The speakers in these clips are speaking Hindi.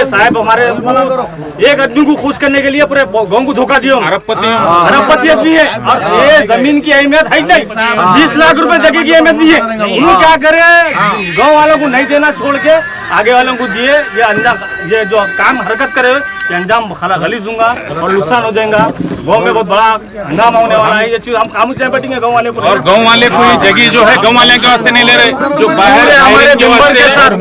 ये साहब हमारे एक आदमी को खुश करने के लिए पूरे गांव को धोखा दिया। अरबपति आदमी है और ये जमीन की अहमियत है नहीं, 20 लाख रुपए जगह की अहमियत नहीं है। उन्होंने क्या करे, गाँव वालों को नहीं देना छोड़ के आगे वालों को दिए। ये अंजाम, ये जो काम हरकत करे ये अंजाम गलीज दूंगा और नुकसान हो जाएगा। गाँव में बहुत बड़ा हंगामा होने वाला है। ये चीज हम खामोश नहीं बैठेंगे गाँव वाले को। और गाँव वाले कोई जगह जो है गाँव वाले के वास्ते नहीं ले रहे, जो बाहर हमारे मेंबर के साथ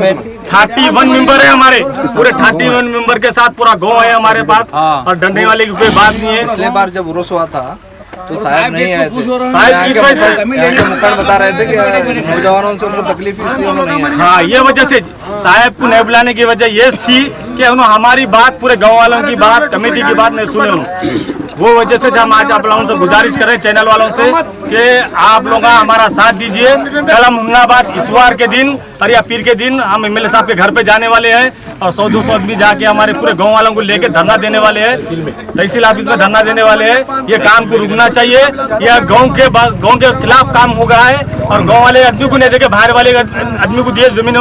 31 मेंबर है, हमारे पूरे 31 मेंबर के साथ पूरा गाँव है हमारे पास। और डरने वाले की कोई बात नहीं है। पिछले बार जब उर्स हुआ था तो साहब नहीं आए थे। साहब इस वजह से मुखर बता रहे थे कि नौजवानों से उनको तकलीफ इसलिए उन्होंने नहीं आए। हाँ, ये वजह से साहब को नहीं बुलाने की वजह ये थी कि उन्होंने हमारी बात, पूरे गांव वालों की बात, कमेटी की बात नहीं सुनी उन्होंने। वो वजह से हम आज आप लोगों से गुजारिश करें चैनल वालों से कि आप लोग हमारा साथ दीजिए। कल हम हुन्नाबाद इतवार के दिन और या पीर के दिन हम एमएलए साहब के घर पे जाने वाले हैं और 100-200 आदमी जाके हमारे पूरे गांव वालों को लेके धरना देने वाले हैं, तहसील ऑफिस में धरना देने वाले हैं। ये काम को रुकना चाहिए। यह गांव के खिलाफ काम हो गया है और गांव वाले आदमी को नहीं देके बाहर वाले आदमी को दिए जमीन।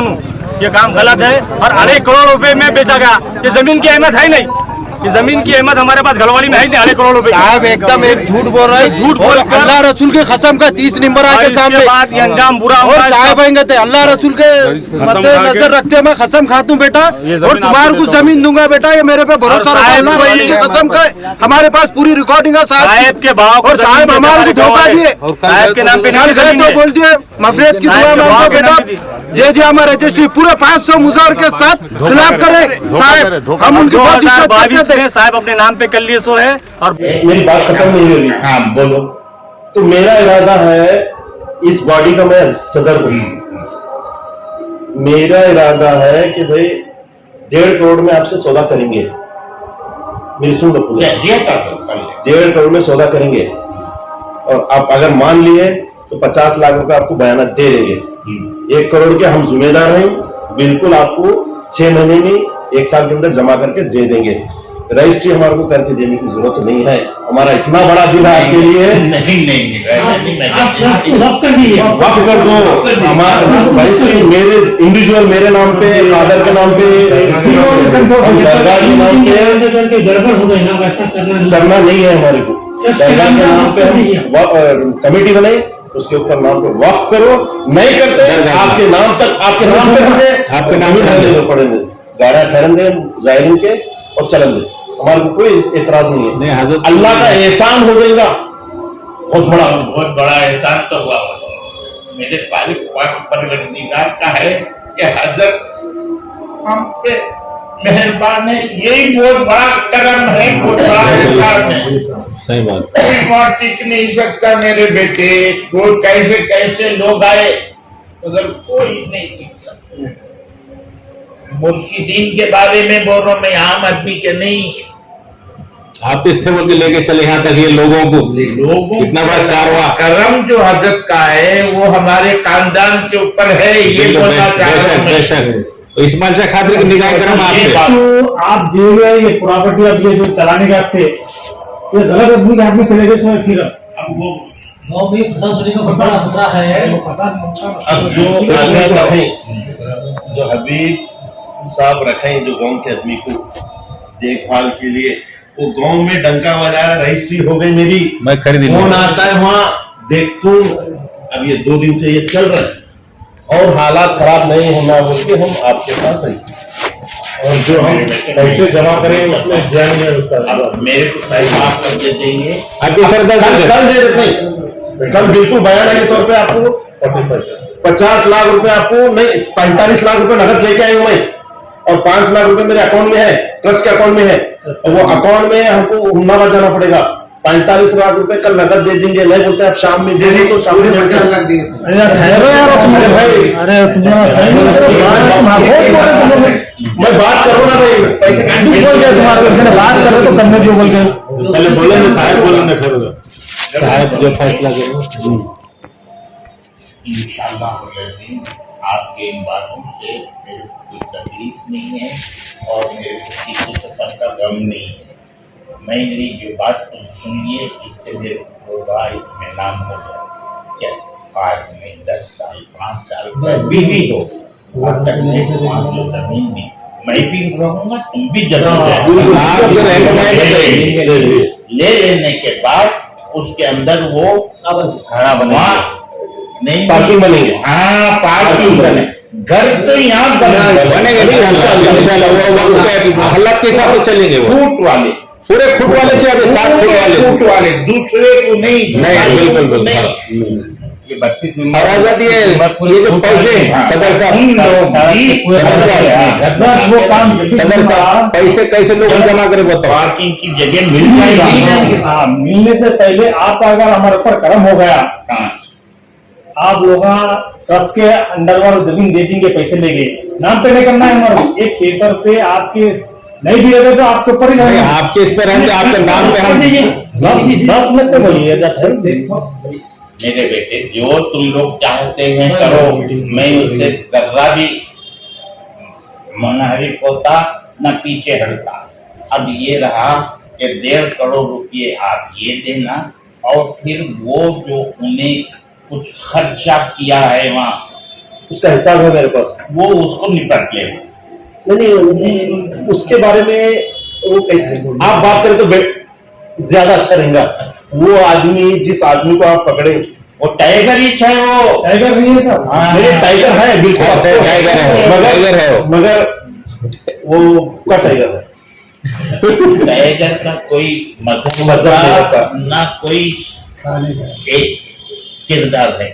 ये काम गलत है और 1.5 करोड़ रुपए में बेचा गया। ये जमीन की अहमियत है नहीं, ये जमीन की अहमियत हमारे पास घलवाली में है नहीं। 1.5 करोड़ रुपए साहब एकदम एक झूठ बोल रहा है, झूठ बोल अल्लाह रसूल के कसम का 30 नंबर आके सामने बात ये अंजाम बुरा होगा। साहब आएंगे तो अल्लाह रसूल के नजर रखते मैं कसम खाता हूँ बेटा, और तुम्हारे को जमीन दूंगा बेटा। ये मेरे पे भरोसा रखो, अल्लाह रसूल की कसम का। हमारे पास पूरी रिकॉर्डिंग है साहब के भाव और साहब हमारे को धोखा दिए, साहब के नाम पे तो बोल दिए मफरेत की दुआ मांगो बेटा। जे हमारे रजिस्ट्री पूरे 500 मुजावर के साथ खिलाफ करे साहब, हम उनकी बहुत इज्जत करते हैं। साहब अपने नाम पे कर लिए सो है। और मेरी बात खत्म नहीं हुई। हाँ बोलो। तो मेरा इरादा है इस बॉडी का मैं सदर हूं। मेरा इरादा है कि भाई 1.5 करोड़ में आपसे सौदा करेंगे। मेरी सुन लो पूरा, 1.5 करोड़ में सौदा करेंगे और आप अगर मान लिए तो 50 लाख रुपए आपको बयाना दे देंगे। 1 करोड़ के हम जिम्मेदार हैं, बिल्कुल आपको 6 महीने में 1 साल के अंदर जमा करके दे देंगे। रजिस्ट्री हमारे को करके देने की जरूरत नहीं है। हमारा इतना बड़ा दिल है आपके लिए। वक्त कर दो। हमारा रजिस्ट्री मेरे इंडिविजुअल मेरे नाम पे, फादर के नाम पे, दरगाह के नाम पे गड़बड़ हो गई ना, वैसा करना नहीं है हमारे को। दरगाह के नाम पे हम कमेटी बनाई, उसके ऊपर नाम पे वक्फ करो। नहीं करते आपके नाम तक, आपके नाम पे होंगे, आपके नाम ही ठहरने पड़ेंगे, गाड़ा ठहरन दे जायरीन के और चलन दे। हमारे को कोई एतराज नहीं है। अल्लाह का एहसान हो जाएगा, बहुत बड़ा एहसान तो हुआ मेरे परवरदिगार का है कि हजरत हम पे मेहरबान है। यही बहुत बड़ा करम है, बहुत बड़ा एहसान है। सही बात। कोई टिक नहीं सकता मेरे बेटे, कोई कैसे कैसे लोग आए अगर कोई नहीं टिक सकता। मुर्शिदीन के बारे में बोल रहा हूं मैं, आम आदमी के नहीं। आप इस थे बोल के लेके चले यहाँ तक, ये लोगों को इतना बड़ा कारवा करम जो हजरत का है वो हमारे खानदान के ऊपर है। ये बोलना चाह रहा हूं। तो इस्माइल शाह खातिर की निगाह करम आपसे। तो आप दिए हुए ये प्रॉपर्टी अब ये जो चलाने का से ये गलत आदमी के हाथ में चले गए, फिर अब वो भी फसाद है। अब जो रखें, जो हबीब साहब रखें, जो गांव के आदमी को देखभाल के लिए, वो गांव में डंका बजा रहा, रजिस्ट्री हो गई मेरी, मैं खरीदी कौन आता है वहां देख तू। अब ये 2 दिन से ये चल रहा है और हालात खराब नहीं होना बोल के हम आपके पास आई। और जो हम पैसे जमा करें उसमें जाएंगे, मेरे को पैसा आप कर दे देंगे। कल दे देते, कल बिल्कुल बयान के तौर पे आपको 50 लाख रुपए आपको नहीं 45 लाख रुपए नगद लेके आई हूं मैं, और 5 लाख रुपए मेरे अकाउंट में है, ट्रस्ट के अकाउंट में है। तो वो अकाउंट में हमको हुन्नाबाद जाना पड़ेगा। 45 लाख रुपए कल नगद दे देंगे। नहीं बोलते आप शाम में दे देंगे तो शाम में भाई मैं बात करूँ ना भाई, पैसे बात कर रहे तो करने जो बोल गए पहले बोलेंगे साहब, बोलेंगे साहब जो फैसला करें इंशाअल्लाह आपके इन बातों से मेरे को कोई तकलीफ नहीं है और मेरे को किसी किस्म का गम नहीं है। मैंने जो बात तुम सुनिए इससे मेरे को बड़ा इसमें नाम हो गया। क्या 5 में 10 साल 5 साल भी हो, और तक नहीं जमीन नहीं मैं भी रहूंगा, तुम भी जरूर आप जो ले लेने के बाद उसके अंदर वो वहाँ नहीं पार्किंग बनेंगे। हाँ, पार्किंग बने। घर तो यहाँ बनेंगे इंशाल्लाह। वो हालत के हिसाब से चलेंगे, वो फुट वाले, पूरे फुट वाले चाहिए, 7 फुट वाले, दूसरे को नहीं, बिल्कुल नहीं। ये 32 ये जो पैसे सदर साहब पैसे कैसे लोग जमा करे बताओ। पार्किंग की जगह मिल जाएगी। हाँ, मिलने से पहले आपका अगर हमारे ऊपर कर्म हो गया, आप लोग ट्रस्ट के अंडर वाला जमीन दे देंगे, पैसे लेंगे, नाम पे नहीं करना है हमारा। एक पेपर पे आपके नहीं भी रहते तो आपके ऊपर ही आपके इस पे रहेंगे, आपके नाम पे हम बोलिए। मेरे बेटे, जो तुम लोग चाहते हैं करो, मैं उससे जर्रा भी मुनहरिफ होता न पीछे हटता। अब ये रहा कि 1.5 करोड़ रुपये आप ये देना, और फिर वो जो उन्हें कुछ खर्चा किया है वहाँ, उसका हिसाब है मेरे पास, वो उसको निपट लेना। नहीं उसके बारे में वो कैसे आप बात करें तो ज्यादा अच्छा रहेगा। वो आदमी, जिस आदमी को आप पकड़े, वो टाइगर ही है, वो टाइगर नहीं है सर। मेरे टाइगर है, बिल्कुल टाइगर है, मगर वो का टाइगर है। टाइगर का कोई मजा ना कोई एक किरदार है।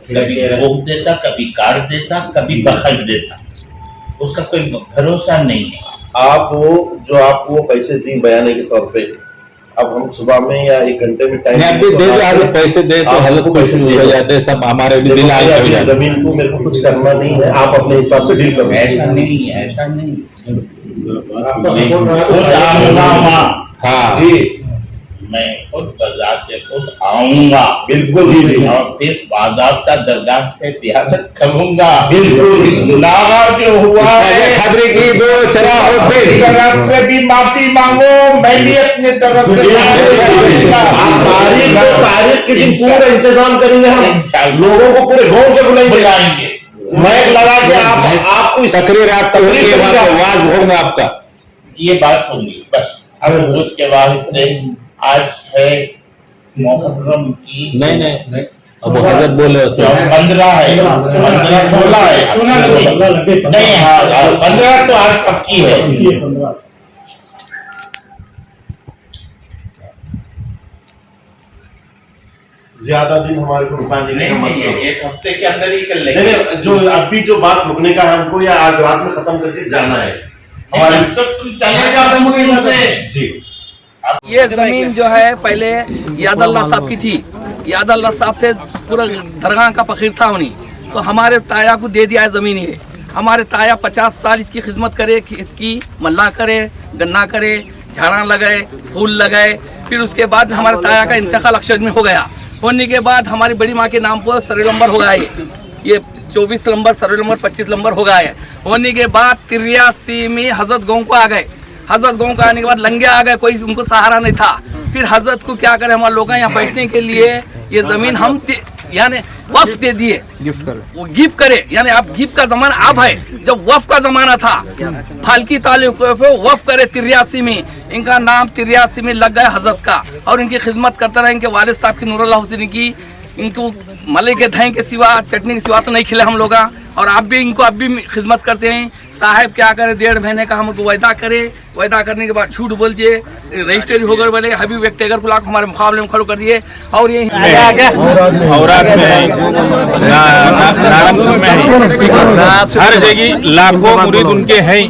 कभी भोग देता, कभी काट देता, कभी बखल देता, उसका कोई भरोसा नहीं है। आप वो पैसे दी बयाने के तौर पे, अब हम सुबह में या 1 घंटे में टाइम दे पैसे दे तो हालत खुश हो जाते, सब हमारे भी दिल आए हो जाते। जमीन को मेरे को कुछ करना नहीं है, आप अपने हिसाब से डील करो। ऐसा नहीं है, ऐसा नहीं। हाँ जी, मैं खुद बजाते खुद आऊंगा, बिल्कुल जी, और फिर बाज़ाब्ता दरगाह से ज़ियारत करूंगा। बिल्कुल। गुनाह जो हुआ है, खबरें की दो चरा हो तरफ से भी माफी मांगो, मैं भी अपने तरफ से तारीख के दिन पूरा इंतजाम करेंगे हम, लोगों को पूरे गांव के बुलाएंगे। मैं लगा कि आपको तकरीर आपकी होगी, आवाज होगा आपका, ये बात होगी बस। अब उसके बाद से आज है मुहर्रम की, नहीं अब हजरत बोले 15 है, 15 16 है, नहीं हाँ 15 तो आज पक्की है। ज्यादा दिन हमारे को रुकाने का मत नहीं, करो। 1 हफ्ते के अंदर ही कर लेंगे। नहीं, जो अभी जो बात रुकने का है हमको, या आज रात में खत्म करके जाना है हमारे। तो तुम चले जाओ मुश्किल से जी, ये जमीन जो है पहले यादल्ला साहब की थी। यादल्ला साहब से पूरा दरगाह का फकीर था उन्हीं, तो हमारे ताया को दे दिया है जमीन। ये हमारे ताया 50 साल इसकी खिदमत करे, खेत की मल्ला करे, गन्ना करे, झाड़ा लगाए, फूल लगाए। फिर उसके बाद हमारे ताया का इंतकाल अक्षर में हो गया। होने के बाद हमारी बड़ी माँ के नाम पर सर्वे नंबर हो गया ये 24 नंबर सर्वे नंबर 25 नंबर हो गया है। होने के बाद 83 में हजरत गाँव को आ गए। हजरत गाँव का आने के बाद लंगे आ गए, कोई उनको सहारा नहीं था। फिर हजरत को क्या करे, हमारे लोग यहाँ बैठने के लिए ये जमीन हम यानी वफ दे दिए, वो गिफ्ट करे। यानी अब गिफ्ट का जमाना अब है, जब वफ का जमाना था फालकी ताल्लुक वफ करे। 83 में इनका नाम 83 में लग गया हजरत का, और इनकी खिदमत करते रहे। इनके वालिद साहब की नूरुल्लाह हुसैन की, इनको मले के दही के सिवा, चटनी के सिवा तो नहीं खिले हम लोग, और आप भी इनको अब भी खिदमत करते हैं। साहब क्या करे, 1.5 महीने का हमको वायदा करे, वायदा करने के बाद झूठ बोल दिए, रजिस्ट्री हो गए बोले हबीब एक टेगर को हमारे मुकाबले में खड़ो कर दिए। और ये औरात में है, नारायणपुर में है, हर जगह लाखों मुरीद उनके हैं।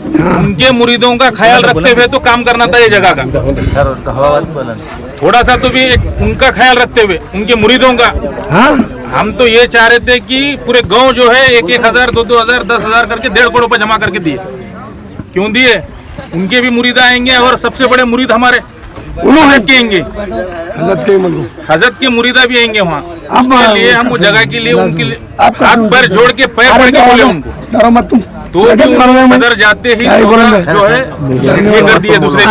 उनके मुरीदों का ख्याल रखते हुए तो काम करना था ये जगह का, थोड़ा सा तो भी उनका ख्याल रखते हुए उनके मुरीदों का। हम तो ये चाह रहे थे कि पूरे गांव जो है 1,000, 2,000, 10,000 करके 1.5 करोड़ रुपए जमा करके दिए। क्यों दिए? उनके भी मुरीद आएंगे, और सबसे बड़े मुरीद हमारे हजरत के आएंगे, हजरत के मुरीदा भी आएंगे वहाँ। उसके लिए हम वो जगह के लिए उनके लिए हाथ पैर जोड़ के पैर पड़ के बोले उनको तो भी सदर जाते ही जो है ये कर दिए दूसरे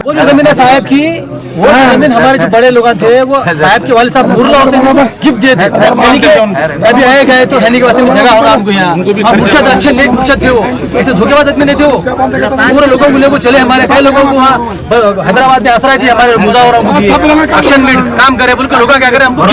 वो जो जमीन है साहब की, वो जमीन हमारे जो बड़े लोग थे वो साहब के वाले साहब मुरला और गिफ्ट दिए थे। यानी कि अभी आए गए तो रहने के वास्ते जगह होगा हमको यहाँ। मुर्शद अच्छे नेक मुर्शद थे वो, ऐसे धोखेबाज आदमी नहीं थे वो। पूरे लोगों को लेकर चले, हमारे कई लोगों को वहाँ हैदराबाद में आश्रय दिए, हमारे मुजावरा को दिए, एक्शन में काम करे बोल के लोग क्या करे, हमको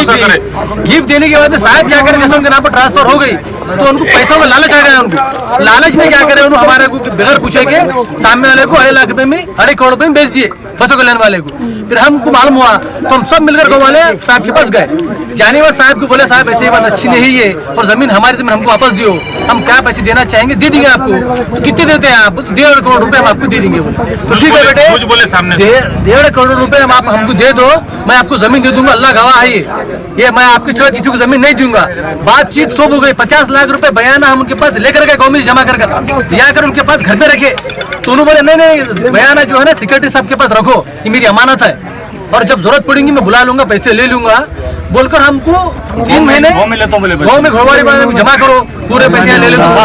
गिफ्ट देने के बाद में साहब क्या करें, कसम के नाम पर ट्रांसफर हो गई तो उनको पैसों का लालच आ गया। उनको लालच में क्या करे, उन्होंने हमारे को बगैर पूछे के सामने वाले को 2.5 लाख रुपए में 2.5 करोड़ रुपए में बेच दिए बसों कल्याण वाले को। फिर हमको मालूम हुआ तो हम सब मिलकर गाँव वाले साहब के पास गए। जाने बाद साहब को बोले साहब ऐसे बात अच्छी नहीं है और जमीन हमारी जमीन हमको वापस दियो, हम क्या पैसे देना चाहेंगे दे देंगे आपको। तो कितने देते हैं आप? 1.5 करोड़ रुपए हम आपको दे देंगे। बोले तो ठीक है बेटे, बोले सामने 1.5 करोड़ रुपए हम आप हमको दे दो, मैं आपको जमीन दे दूंगा, अल्लाह गवाह है ये मैं आपके सिवा किसी को जमीन नहीं दूंगा। बातचीत सब हो गई, 50 लाख रुपए बयाना हम उनके पास लेकर गए, गाँव में जमा कर कर उनके पास घर पे रखे। तो उन्होंने बोले नहीं बयाना जो है ना सेक्रेटरी साहब के पास रखो, ये मेरी अमानत है और जब जरूरत पड़ेगी मैं बुला लूंगा, पैसे ले लूंगा बोलकर हमको 3 महीने गाँव में घोड़वाड़ी जमा करो, पूरे पैसे ले लूंगा।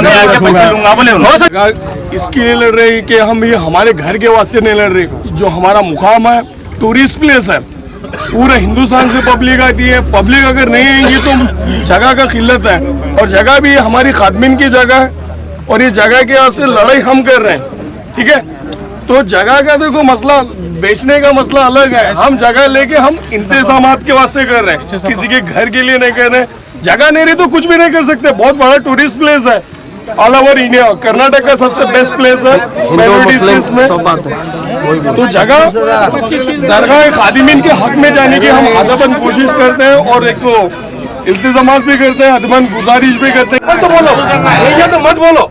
इसके लिए लड़ रहे कि हम ये हमारे घर के वास्ते नहीं लड़ रहे, जो हमारा मुकाम है टूरिस्ट प्लेस है, पूरे हिंदुस्तान से पब्लिक आती है। पब्लिक अगर नहीं आएंगी तो जगह का किल्लत है और जगह भी हमारी खादमिन की जगह है और ये जगह के वास्ते लड़ाई हम कर रहे हैं। ठीक है, तो जगह का देखो मसला, बेचने का मसला अलग है। हम जगह लेके हम इंतजामात के वास्ते कर रहे हैं, किसी के घर के लिए नहीं कर रहे हैं। जगह नहीं रही तो कुछ भी नहीं कर सकते। बहुत बड़ा टूरिस्ट प्लेस है ऑल ओवर इंडिया, कर्नाटक का सबसे बेस्ट प्लेस है में। तो जगह दरगाह खादिमीन के हक में जाने की हम अदबन कोशिश करते हैं और एक तो इंतजामात भी करते हैं, अदबन गुजारिश भी करते हैं। तो बोलो ये तो मत बोलो,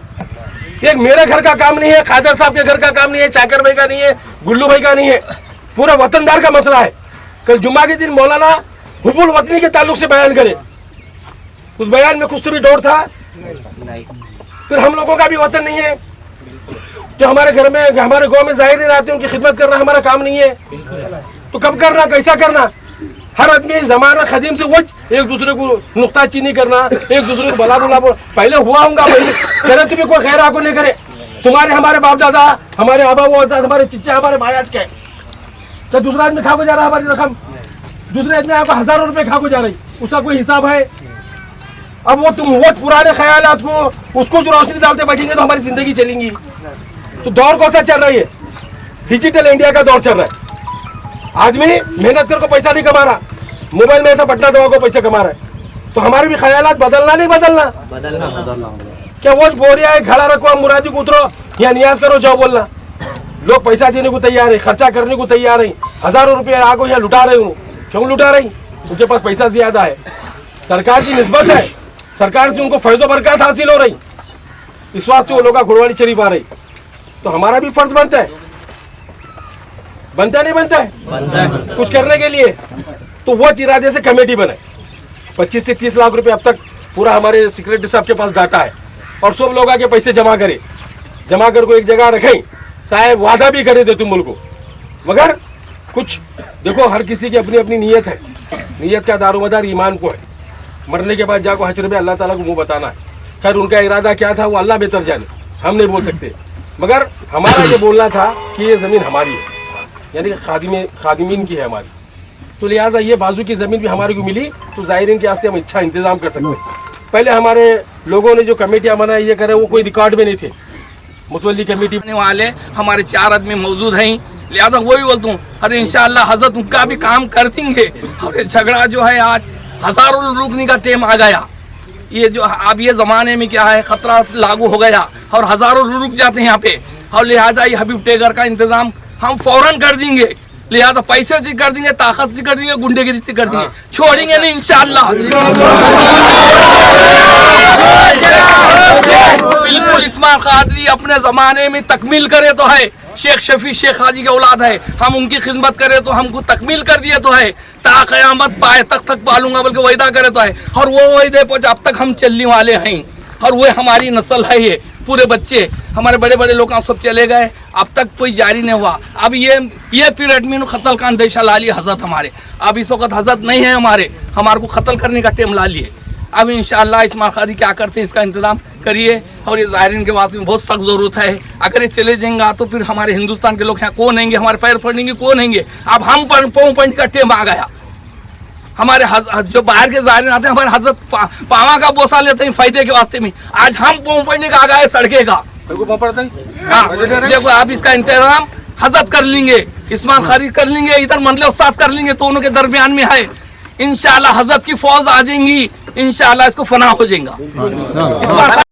एक मेरे घर का काम नहीं है, खादर साहब के घर का काम नहीं है, चाकर भाई का नहीं है, गुल्लू भाई का नहीं है, पूरा वतनदार का मसला है। कल जुम्मा के दिन मौलाना हुबुल वतनी के ताल्लुक से बयान करे, उस बयान में कुछ तो भी डोर था। फिर हम लोगों का भी वतन नहीं है, जो हमारे घर में हमारे गांव में जाहिर रहते हैं, उनकी खिदमत करना हमारा काम नहीं है। तो कब करना, कैसा करना? हर आदमी जमाना खदीम से वो एक दूसरे को नुक्ता चीनी करना, एक दूसरे को भला बुला पहले हुआ होगा भाई, करे तुम्हें कोई खैर आको नहीं करे। तुम्हारे हमारे बाप दादा, हमारे आबा वो हमारे चिच्चा, हमारे भाई आज के तो दूसरा आदमी खा को जा रहा है हमारी रकम, दूसरे आदमी आपको हजारों रुपए खा को जा रही, उसका कोई हिसाब है? अब वो तुम वो पुराने ख्यालात को उसको जो रोशनी डालते बैठेंगे तो हमारी जिंदगी चलेंगी। तो दौर कौन सा चल रही है? डिजिटल इंडिया का दौर चल रहा है। आदमी मेहनत कर को पैसा नहीं कमा रहा, मोबाइल में ऐसा बटना दबा को पैसा कमा रहा है। तो हमारे भी ख्यालात बदलना नहीं बदलना क्या? वो बोरिया है घड़ा रखो, मुरादी को उतरो या नियाज करो, जाओ बोलना। लोग पैसा देने को तैयार है, खर्चा करने को तैयार है, हजारों रुपये आगो यहाँ लुटा रहे हूँ। क्यों लुटा रही? उनके पास पैसा ज्यादा है, सरकार की निस्बत है, सरकार से उनको फैज़ो बरकत हासिल हो रही, इस वास्ते वो लोग घुड़वाड़ी शरीफ आ रही। तो हमारा भी फर्ज बनता है, बनता नहीं बनता है कुछ करने के लिए। तो वो इरादे से कमेटी बने, 25 से 30 लाख रुपए अब तक पूरा हमारे सेक्रेटरी साहब के पास डाटा है और सब लोग आके पैसे जमा करे, जमा कर को एक जगह रखें। साहब वादा भी करे थे तुम मुल्क को, मगर कुछ देखो हर किसी की अपनी अपनी नीयत है, नीयत का दारोमदार ईमान को है। मरने के बाद जाको हश्र में अल्लाह ताला को मुँह बताना है। खैर उनका इरादा क्या था वो अल्लाह बेहतर जाने, हम नहीं बोल सकते। मगर हमारा ये बोलना था कि ये ज़मीन हमारी है, यानी कि खादिमीन की है हमारी। तो लिहाजा ये बाजू की ज़मीन भी हमारे को मिली तो ज़ाहिरीन के वास्ते हम अच्छा इंतज़ाम कर सकते हैं। पहले हमारे लोगों ने जो कमेटियाँ बनाई ये करे वो कोई रिकॉर्ड में नहीं थे। मुतवल्ली कमेटी वाले हमारे 4 आदमी मौजूद हैं, लिहाजा वही बोलता हूँ अरे इंशाअल्लाह हजरत उनका भी काम कर देंगे। और ये झगड़ा जो है आज हजारों रुकने का टाइम आ गया, ये जो अब ये ज़माने में क्या है खतरा लागू हो गया और हजारों रुक जाते हैं यहाँ पे। और लिहाजा ये हबीब टेगर का इंतज़ाम हम फौरन कर देंगे, लिहाजा पैसे से कर देंगे, ताकत से कर देंगे, गुंडेगिरी से कर देंगे, छोड़ेंगे नहीं इंशाअल्लाह। बिल्कुल इस्माइल कादरी अपने ज़माने में तकमील करे तो है, शेख शफी शेख हाजी के औलाद है, हम उनकी खिदमत करें तो हमको तकमील कर दिए तो है, ता क़यामत पाए तक पालूंगा बल्कि वायदा करे तो है। और वो वायदे पर अब तक हम चलने वाले हैं और वो हमारी नस्ल है। ये पूरे बच्चे हमारे बड़े बड़े लोग सब चले गए, अब तक कोई जारी नहीं हुआ। अब ये पीरियड में क़त्ल का अंदेशा ला लिए हजरत हमारे, अब इस वक्त हजरत नहीं है हमारे को क़त्ल करने का टाइम ला लिए। अब इंशाअल्लाह इस्माइल खादी क्या करते हैं इसका इंतजाम करिए। और ये ज़ाहिरीन के वास्ते में बहुत सख्त ज़रूरत है। अगर ये चले जाएंगे तो फिर हमारे हिंदुस्तान के लोग यहाँ कौन आएंगे, हमारे पैर पड़ेंगे कौन आएंगे। अब हम पंच का टेम आ गया, हमारे जो बाहर के ज़ाहिरीन आते हैं हमारे हजरत पावा का बोसा लेते हैं फायदे के वास्ते में, आज हम पहुँचने का आ गए सड़के का। देखो आप इसका इंतजाम हजरत कर लेंगे, इस्माइल खादी कर लेंगे, इधर मंडले उस्ताद कर लेंगे, तो उनके दरमियान में है इंशाअल्लाह हजरत की फौज आ जाएंगी, इंशाअल्लाह इसको फना हो जाएगा।